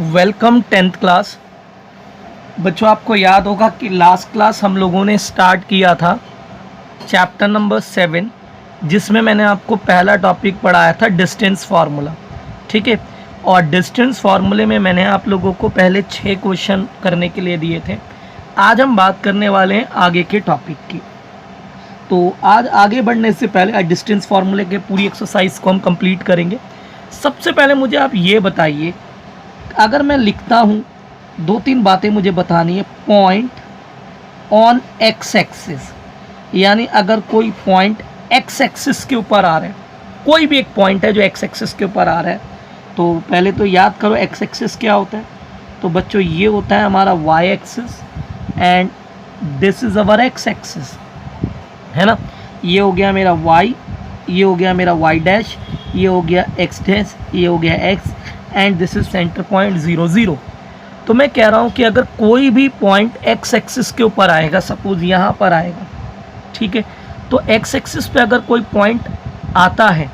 Welcome 10th class. बच्चों, आपको याद होगा कि लास्ट क्लास हम लोगों ने स्टार्ट किया था चैप्टर नंबर 7, जिसमें मैंने आपको पहला टॉपिक पढ़ाया था डिस्टेंस फार्मूला। ठीक है, और डिस्टेंस फार्मूले में मैंने आप लोगों को पहले 6 क्वेश्चन करने के लिए दिए थे। आज हम बात करने वाले हैं आगे के टॉपिक की। तो आज आगे बढ़ने से पहले आज डिस्टेंस फार्मूले के पूरी एक्सरसाइज को हम कंप्लीट करेंगे। सबसे पहले मुझे आप ये बताइए, अगर मैं लिखता हूँ 2-3 बातें मुझे बतानी है। पॉइंट ऑन एक्स एक्सिस, यानी अगर कोई पॉइंट एक्स एक्सिस के ऊपर आ रहा है, कोई भी एक पॉइंट है जो एक्स एक्सिस के ऊपर आ रहा है, तो पहले तो याद करो एक्स एक्सिस क्या होता है। तो बच्चों, ये होता है हमारा Y axis and this is our X axis, है ना। ये हो गया मेरा वाई, ये हो गया मेरा वाई डैश, ये हो गया एक्स डैश, ये हो गया x, and this is centre point 0 0। तो मैं कह रहा हूँ कि अगर कोई भी पॉइंट एक्स एक्सिस के ऊपर आएगा, सपोज यहाँ पर आएगा, ठीक है, तो एक्स एक्सिस पे अगर कोई पॉइंट आता है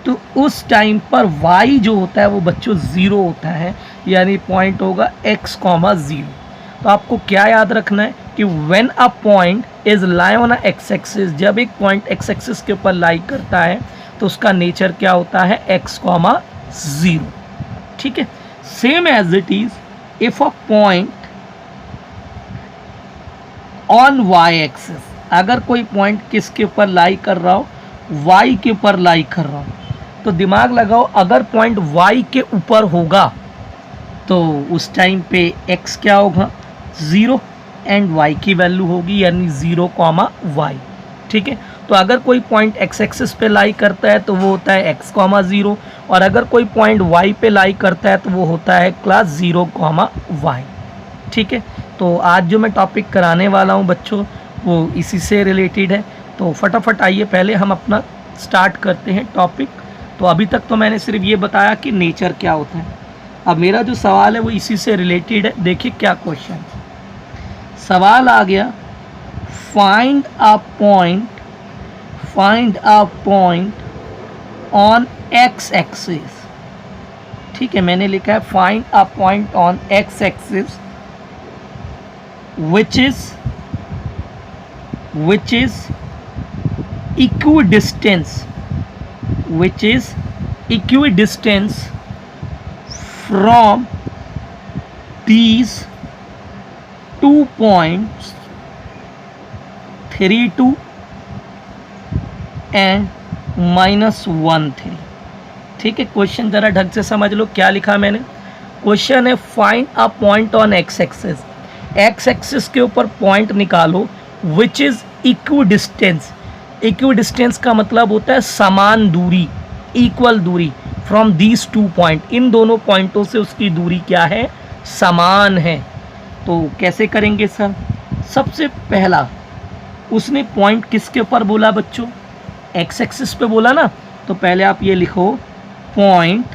तो उस टाइम पर वाई जो होता है वो बच्चों 0 होता है, यानी पॉइंट होगा x, 0। तो आपको क्या याद रखना है कि when a point is lie on a x axis, जब एक पॉइंट एक्स एक्सिस के ऊपर लाई करता है तो उसका नेचर क्या होता है, x, 0। ठीक है, same as it is if a point on Y axis, अगर कोई पॉइंट किसके ऊपर लाई कर रहा हो, y के ऊपर लाई कर रहा हो, तो दिमाग लगाओ, अगर पॉइंट y के ऊपर होगा तो उस टाइम पे x क्या होगा, 0, एंड y की वैल्यू होगी यानी 0, y। ठीक है, तो अगर कोई पॉइंट x एक्सिस पे लाई करता है तो वो होता है x, 0, और अगर कोई पॉइंट y पे लाई करता है तो वो होता है क्लास 0, y। ठीक है, तो आज जो मैं टॉपिक कराने वाला हूँ बच्चों वो इसी से रिलेटेड है। तो फटाफट आइए पहले हम अपना स्टार्ट करते हैं टॉपिक। तो अभी तक तो मैंने सिर्फ ये बताया कि नेचर क्या होता है। अब मेरा जो सवाल है वो इसी से रिलेटेड है। देखिए क्या क्वेश्चन सवाल आ गया, find a point on x axis. ठीक है, मैंने लिखा है find a point on x axis which is equidistance from these 2 points 3 2 and -1 3। ठीक है, क्वेश्चन जरा ढंग से समझ लो क्या लिखा मैंने। क्वेश्चन है find a point on x axis, x axis के ऊपर पॉइंट निकालो विच इज़ इक्विडिस्टेंस। इक्विडिस्टेंस का मतलब होता है समान दूरी, इक्वल दूरी, फ्रॉम दीज 2 पॉइंट, इन दोनों पॉइंटों से उसकी दूरी क्या है, समान है। तो कैसे करेंगे सर? सबसे पहला उसने पॉइंट किसके ऊपर बोला बच्चों, एक्स एक्सिस पे बोला ना, तो पहले आप ये लिखो point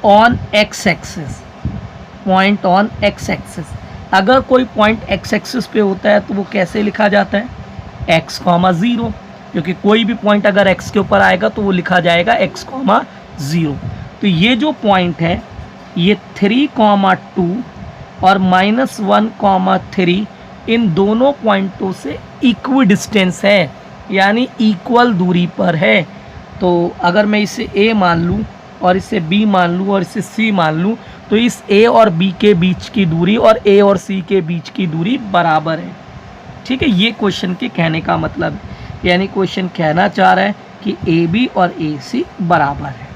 on x axis, point on x axis. अगर कोई पॉइंट एक्स एक्सिस पे होता है तो वो कैसे लिखा जाता है, x, 0, क्योंकि कोई भी पॉइंट अगर x के ऊपर आएगा तो वो लिखा जाएगा x, 0। तो ये जो पॉइंट है ये 3, 2 और -1, 3 इन दोनों पॉइंटों से इक्विडिस्टेंस है, यानी इक्वल दूरी पर है। तो अगर मैं इसे a मान लूँ और इसे b मान लूँ और इसे c मान लूँ तो इस a और b के बीच की दूरी और a और c के बीच की दूरी बराबर है। ठीक है, ये क्वेश्चन के कहने का मतलब है, यानी क्वेश्चन कहना चाह रहा है कि AB और AC बराबर है।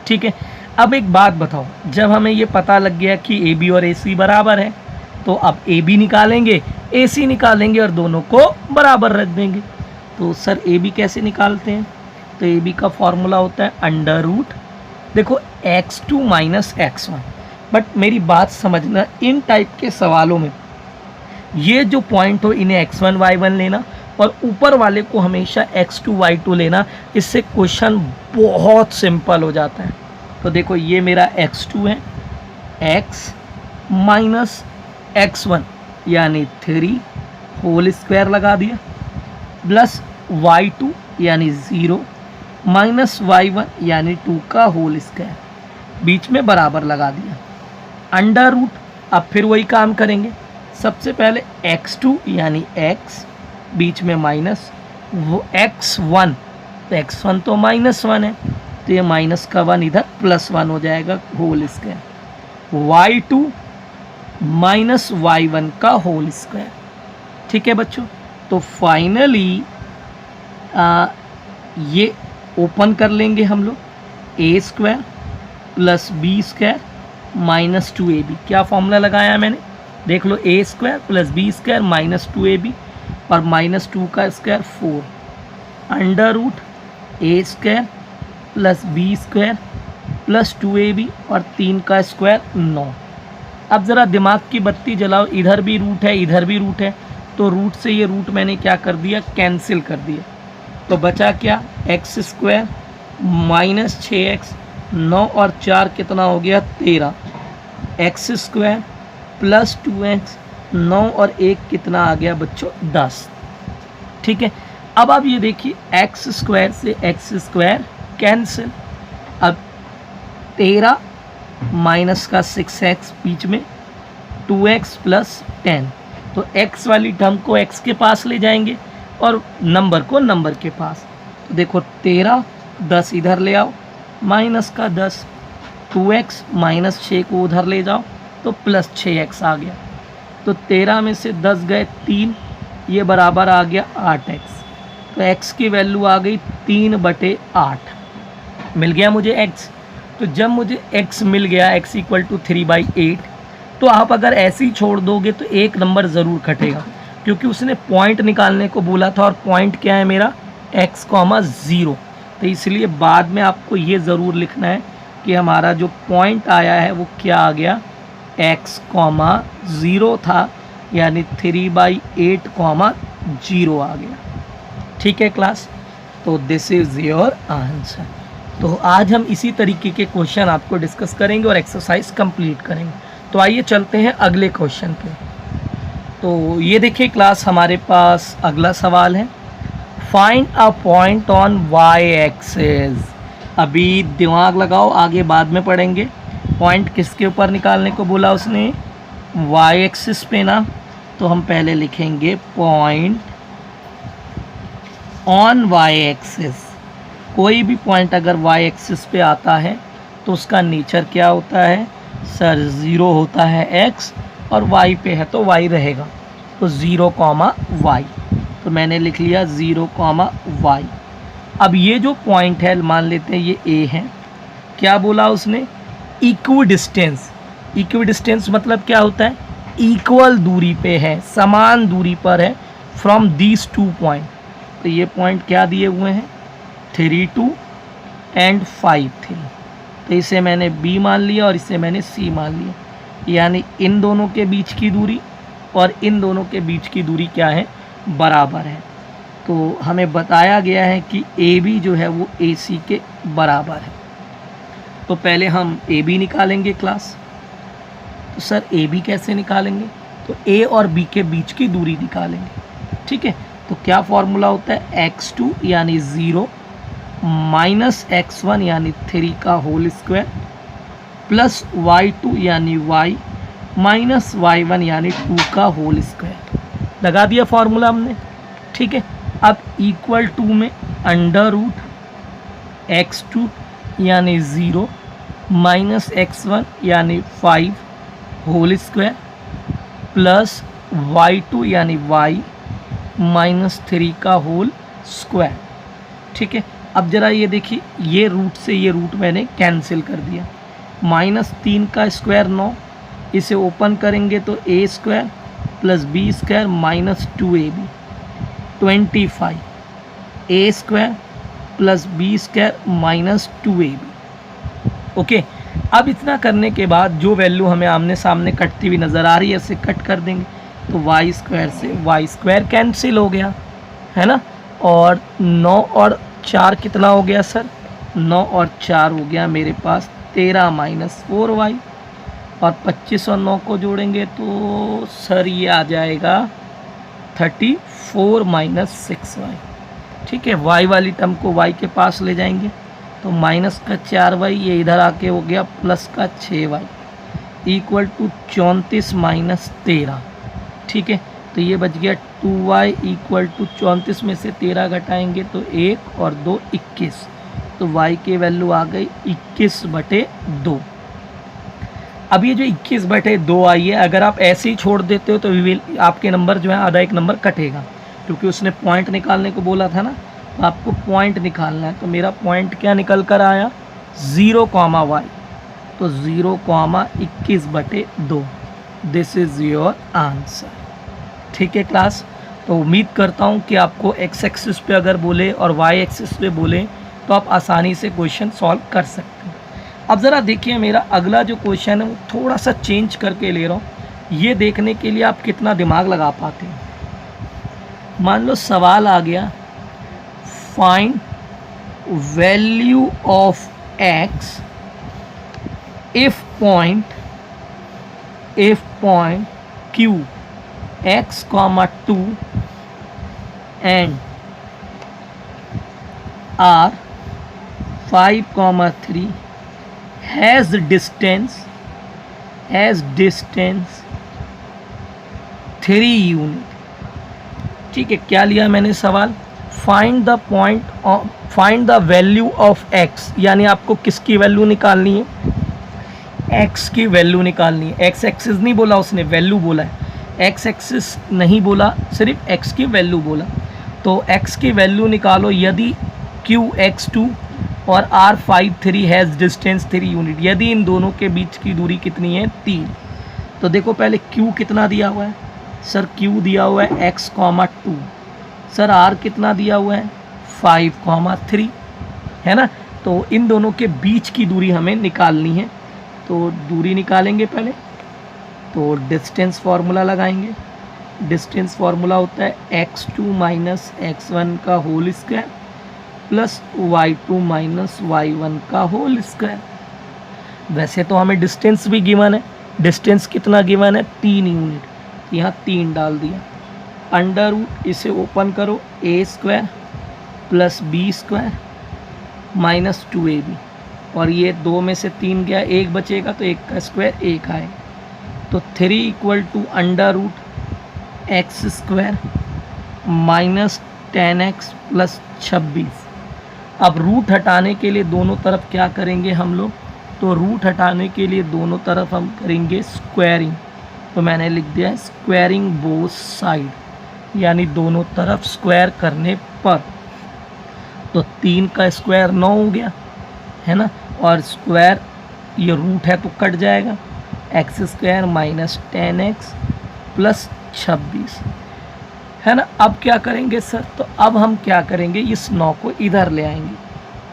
ठीक है, अब एक बात बताओ, जब हमें ये पता लग गया कि AB और AC बराबर है तो अब AB निकालेंगे, AC निकालेंगे और दोनों को बराबर रख देंगे। तो सर AB कैसे निकालते हैं? तो AB का फॉर्मूला होता है अंडर रूट, देखो x2 माइनस x1। बट मेरी बात समझना, इन टाइप के सवालों में ये जो पॉइंट हो इन्हें x1 y1 लेना और ऊपर वाले को हमेशा x2 y2 लेना, इससे क्वेश्चन बहुत सिंपल हो जाता है। तो देखो ये मेरा x2 है, x माइनस x1 यानी 3 होल स्क्वायर लगा दिया, प्लस y2 यानी 0 माइनस y1 यानी 2 का होल स्क्वायर। बीच में बराबर लगा दिया, अंडर रूट। अब फिर वही काम करेंगे, सबसे पहले x2 यानी x, बीच में माइनस, वो x1, तो x1 तो -1 है, तो ये माइनस का 1 इधर +1 हो जाएगा whole square, y2 minus y1 का होल स्क्वायर। ठीक है बच्चों, तो फाइनली ये ओपन कर लेंगे हम लोग, a² + b² - 2ab। क्या फॉर्मूला लगाया मैंने, देख लो, a² + b² - 2ab और -2 का square 4, under root a² + b² + 2ab और 3 का स्क्वायर 9। अब ज़रा दिमाग की बत्ती जलाओ, इधर भी रूट है, इधर भी रूट है, तो रूट से ये रूट मैंने क्या कर दिया, कैंसिल कर दिया। तो बचा क्या, x² - 6x, 9 और 4 कितना हो गया, 13, x² + 2x, 9 और 1 कितना आ गया बच्चों, 10। ठीक है, अब आप ये देखिए, x² से x² कैंसिल, अब 13 माइनस का 6x बीच में, 2x + 10, तो x वाली टर्म को x के पास ले जाएंगे और नंबर को नंबर के पास। तो देखो 13, 10 इधर ले आओ, माइनस का 10, 2x - 6 को उधर ले जाओ तो +6x आ गया। तो 13 में से 10 गए 3, ये बराबर आ गया 8x। तो x की वैल्यू आ गई 3/8, मिल गया मुझे x। तो जब मुझे x मिल गया, x = 3/8, तो आप अगर ऐसे ही छोड़ दोगे तो एक नंबर ज़रूर कटेगा, क्योंकि उसने पॉइंट निकालने को बोला था और पॉइंट क्या है मेरा, x, 0। तो इसलिए बाद में आपको ये ज़रूर लिखना है कि हमारा जो पॉइंट आया है वो क्या आ गया, x, 0 था, यानी 3/8, 0 आ गया। ठीक है क्लास, तो दिस इज़ योर आंसर। तो आज हम इसी तरीके के क्वेश्चन आपको डिस्कस करेंगे और एक्सरसाइज कंप्लीट करेंगे। तो आइए चलते हैं अगले क्वेश्चन पे। तो ये देखिए क्लास, हमारे पास अगला सवाल है, find a point on y axis. अभी दिमाग लगाओ, आगे बाद में पढ़ेंगे। पॉइंट किसके ऊपर निकालने को बोला उसने, y एक्सिस पे ना, तो हम पहले लिखेंगे पॉइंट ऑन y एक्सिस। कोई भी पॉइंट अगर y एक्सिस पे आता है तो उसका नेचर क्या होता है, सर 0 होता है x, और y पे है तो y रहेगा, तो 0, y। तो मैंने लिख लिया 0, y। अब ये जो पॉइंट है, मान लेते हैं ये a है, क्या बोला उसने, इक्विडिस्टेंस। इक्विडिस्टेंस मतलब क्या होता है, इक्वल दूरी पे है, समान दूरी पर है, फ्रॉम दीज 2 पॉइंट। तो ये पॉइंट क्या दिए हुए हैं, 3, 2 एंड 5, 3। तो इसे मैंने b मान लिया और इसे मैंने c मान लिया, यानी इन दोनों के बीच की दूरी और इन दोनों के बीच की दूरी क्या है, बराबर है। तो हमें बताया गया है कि AB जो है वो AC के बराबर है। तो पहले हम AB निकालेंगे क्लास। तो सर AB कैसे निकालेंगे, तो A और B के बीच की दूरी निकालेंगे। ठीक है, तो क्या फॉर्मूला होता है, x2 यानी 0 माइनस x1 यानी 3 का होल स्क्वायर प्लस y2 यानी y माइनस y1 यानी 2 का होल स्क्वायर। लगा दिया फॉर्मूला हमने। ठीक है, अब इक्वल टू में अंडर रूट x2 यानी 0 माइनस x1 यानी 5 होल स्क्वायर प्लस y2 यानी y माइनस 3 का होल स्क्वायर। ठीक है, अब ज़रा ये देखिए, ये रूट से ये रूट मैंने कैंसिल कर दिया, -3 का स्क्वायर 9, इसे ओपन करेंगे तो a² + b² - 2ab 25, a² + b² - 2ab। Okay, अब इतना करने के बाद जो वैल्यू हमें आमने सामने कटती हुई नज़र आ रही है, इसे कट कर देंगे, तो y² से y² कैंसिल हो गया, है ना। और 9 और 4 कितना हो गया सर, 9 और 4 हो गया मेरे पास 13 - 4y, और 25 और 9 को जोड़ेंगे तो सर ये आ जाएगा 34 - 6y। ठीक है, y वाली टर्म को y के पास ले जाएंगे तो माइनस का 4y, ये इधर आके हो गया प्लस का 6y इक्वल टू 34 माइनस 13। ठीक है, तो ये बच गया 2y इक्वल टू 34 में से 13 घटाएंगे तो 1 और 2 21, तो y की वैल्यू आ गई 21/2। अब ये जो 21/2 आई है, अगर आप ऐसे ही छोड़ देते हो तो आपके नंबर जो है आधा एक नंबर कटेगा, क्योंकि उसने पॉइंट निकालने को बोला था ना, तो आपको पॉइंट निकालना है। तो मेरा पॉइंट क्या निकल कर आया 0, y, तो 0,21/2 दिस इज़ योर आंसर। ठीक है क्लास, तो उम्मीद करता हूँ कि आपको एक्स एक्सिस पे अगर बोले और वाई एक्सिस पे बोले तो आप आसानी से क्वेश्चन सॉल्व कर सकते हैं। अब ज़रा देखिए, मेरा अगला जो क्वेश्चन है वो थोड़ा सा चेंज करके ले रहा हूँ, ये देखने के लिए आप कितना दिमाग लगा पाते हैं। मान लो सवाल आ गया, find value of x if point Q x, 2 and R 5, 3 has distance 3 unit. ठीक है, क्या लिया मैंने सवाल, find the value of x, यानी आपको किसकी वैल्यू निकालनी है, x की वैल्यू निकालनी है। x एक्सिस नहीं बोला उसने, वैल्यू बोला है, x एक्सिस नहीं बोला, सिर्फ x की वैल्यू बोला। तो x की वैल्यू निकालो यदि q x2 और r 5, 3 हैज़ डिस्टेंस 3 यूनिट, यदि इन दोनों के बीच की दूरी कितनी है 3। तो देखो पहले q कितना दिया हुआ है सर, q दिया हुआ है x, 2, सर r कितना दिया हुआ है 5, 3 है ना। तो इन दोनों के बीच की दूरी हमें निकालनी है, तो दूरी निकालेंगे पहले, तो डिस्टेंस फार्मूला लगाएंगे। डिस्टेंस फार्मूला होता है x2 माइनस x1 का whole square plus y2 minus y1 का होल स्क्वायर। वैसे तो हमें डिस्टेंस भी गिवन है, डिस्टेंस कितना गिवन है 3 यूनिट, यहाँ 3 डाल दिया। अंडर रूट इसे ओपन करो, a square plus b square minus 2ab, और ये 2 में से 3 गया, 1 बचेगा, तो 1 का स्क्वायर 1 आएगा। तो 3 equal to under root X square minus 10x plus 26। अब रूट हटाने के लिए दोनों तरफ क्या करेंगे हम लोग, तो रूट हटाने के लिए दोनों तरफ हम करेंगे स्क्वायरिंग, तो मैंने लिख दिया है स्क्वायरिंग बोथ साइड, यानी दोनों तरफ स्क्वायर करने पर, तो 3 का स्क्वायर 9 हो गया है ना, और स्क्वायर ये रूट है तो कट जाएगा, x square minus 10x plus 26 है ना। अब क्या करेंगे सर, तो अब हम क्या करेंगे, इस 9 को इधर ले आएंगे,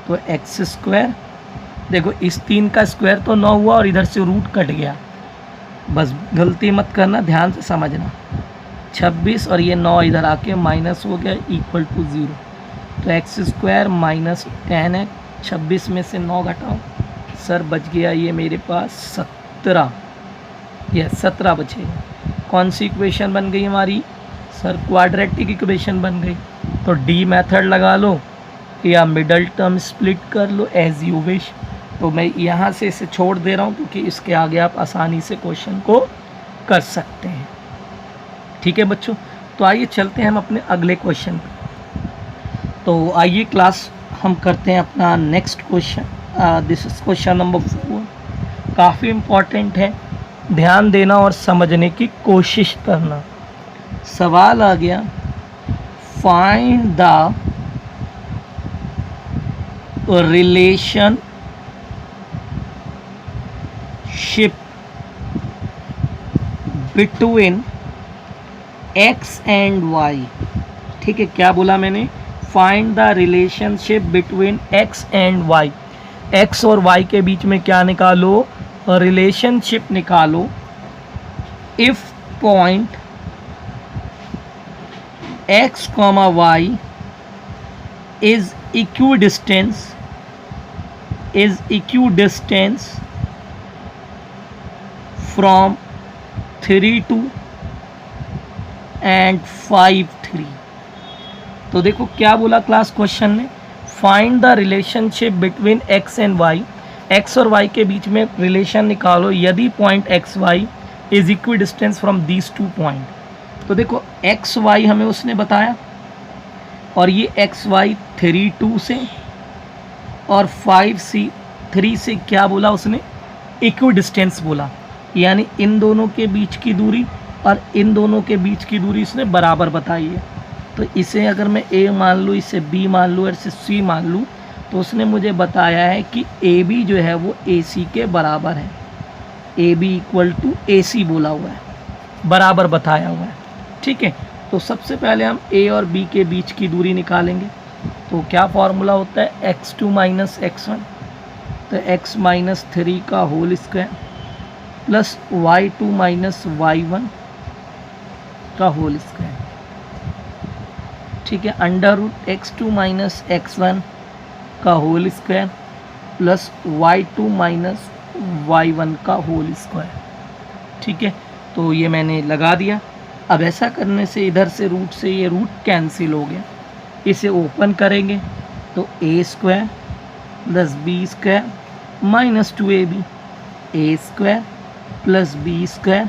तो एक्स स्क्वायर, देखो इस 3 का स्क्वायर तो 9 हुआ और इधर से रूट कट गया, बस गलती मत करना, ध्यान से समझना, 26 और ये 9 इधर आके माइनस हो गया इक्वल टू 0, तो एक्स स्क्वायर माइनस 10x, 26 में से 9 घटाओ सर, बच गया ये मेरे पास 17, ये 17 बचेगा। कौन सी इक्वेशन बन गई हमारी सर, क्वाड्रेटिक इक्वेशन बन गई। तो डी मेथड लगा लो या मिडल टर्म स्प्लिट कर लो, एज यू विश। तो मैं यहाँ से इसे छोड़ दे रहा हूँ क्योंकि इसके आगे आप आसानी से क्वेश्चन को कर सकते हैं। ठीक है बच्चों, तो आइए चलते हैं हम अपने अगले क्वेश्चन पर। तो आइए क्लास हम करते हैं अपना next question. This is question number 4, काफ़ी इम्पॉर्टेंट है, ध्यान देना और समझने की कोशिश करना। सवाल आ गया, find the relationship between X and Y. ठीक है, क्या बोला मैंने, find the relationship between X and Y. X और वाई के बीच में क्या निकालो, रिलेशनशिप निकालो। If point X comma Y is equidistance from 3 2 and 5 3। तो देखो क्या बोला क्लास क्वेश्चन ने, find the relationship between X and Y, X और वाई के बीच में रिलेशन निकालो यदि point x Y is equidistance from these two point. तो देखो एक्स वाई हमें उसने बताया, और ये एक्स वाई 3 2 से और 5 सी 3 से क्या बोला उसने, इक्वी डिस्टेंस बोला, यानी इन दोनों के बीच की दूरी और इन दोनों के बीच की दूरी इसने बराबर बताई है। तो इसे अगर मैं ए मान लूँ, इसे बी मान लूँ और इसे सी मान लूँ, तो उसने मुझे बताया है कि ए बी जो है वो ए सी के बराबर है। ए बी इक्वल टू ए सी बोला हुआ है, बराबर बताया हुआ है। ठीक है, तो सबसे पहले हम ए और बी के बीच की दूरी निकालेंगे। तो क्या फॉर्मूला होता है, x2 माइनस x1, तो x माइनस 3 का whole square plus y2 minus y1 का होल स्क्वायर। ठीक है, under root x2 minus x1 का whole square plus y2 minus y1 का होल स्क्वायर। ठीक है, तो ये मैंने लगा दिया। अब ऐसा करने से इधर से रूट से ये रूट कैंसिल हो गया, इसे ओपन करेंगे तो A square plus B square minus 2ab, A square plus B square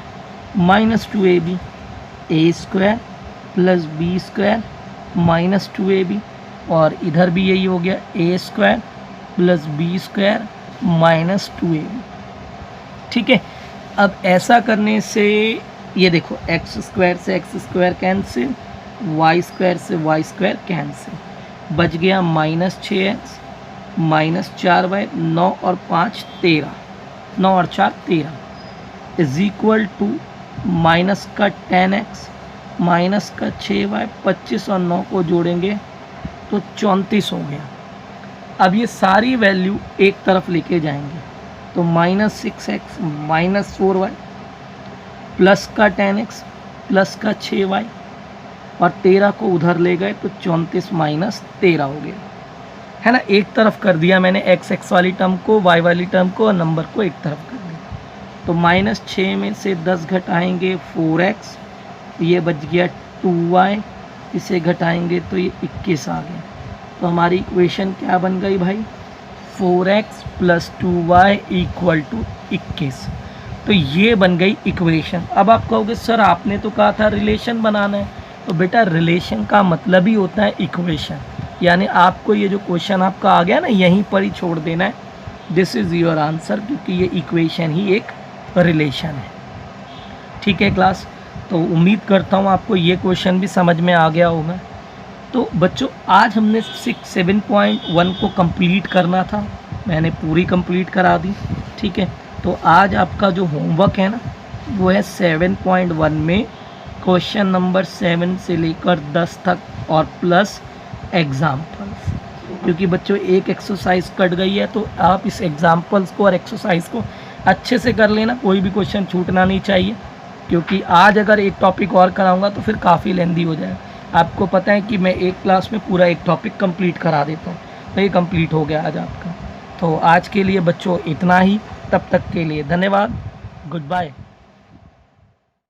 minus 2ab, A square plus B square minus 2ab, और इधर भी यही हो गया, A square plus B square minus 2ab। ठीक है, अब ऐसा करने से ये देखो एक्स स्क्वायर से X square cancel, Y square से वाई स्क्वायर कैंसिल, बच गया माइनस 6x माइनस 4y, 9 और 5 13, 9 और 4 13 इज इक्वल टू माइनस का 10x माइनस का 6y, 25 और 9 को जोड़ेंगे तो 34 हो गया। अब ये सारी वैल्यू एक तरफ लेके जाएंगे तो minus 6x minus 4y plus का 10x प्लस का 6y और 13 को उधर ले गए तो 34 माइनस 13 हो गया, है ना। एक तरफ कर दिया मैंने x वाली टर्म को, y वाली टर्म को, और नंबर को एक तरफ कर दिया। तो माइनस 6 में से 10 घटाएंगे 4x, ये बच गया 2y, इसे घटाएंगे तो ये 21 आ गया। तो हमारी इक्वेशन क्या बन गई भाई, 4x plus 2y equal to 21। तो ये बन गई इक्वेशन। अब आप कहोगे सर आपने तो कहा था रिलेशन बनाना है, तो बेटा रिलेशन का मतलब ही होता है इक्वेशन, यानी आपको ये जो क्वेश्चन आपका आ गया ना यहीं पर ही छोड़ देना है, दिस इज़ योर आंसर, क्योंकि ये इक्वेशन ही एक रिलेशन है। ठीक है क्लास, तो उम्मीद करता हूँ आपको ये क्वेश्चन भी समझ में आ गया होगा। तो बच्चों आज हमने 7.1 को कंप्लीट करना था, मैंने पूरी कंप्लीट करा दी। ठीक है, तो आज आपका जो होमवर्क है ना वो है 7.1 में क्वेश्चन नंबर 7 से लेकर 10 तक और प्लस एग्जाम्पल्स, क्योंकि बच्चों एक एक्सरसाइज कट गई है तो आप इस एग्जाम्पल्स को और एक्सरसाइज को अच्छे से कर लेना, कोई भी क्वेश्चन छूटना नहीं चाहिए, क्योंकि आज अगर एक टॉपिक और कराऊंगा तो फिर काफ़ी लेंदी हो जाएगा। आपको पता है कि मैं एक क्लास में पूरा एक टॉपिक कंप्लीट करा देता हूँ, तो ये कंप्लीट हो गया आज आपका। तो आज के लिए बच्चों इतना ही, तब तक के लिए धन्यवाद, गुड बाय।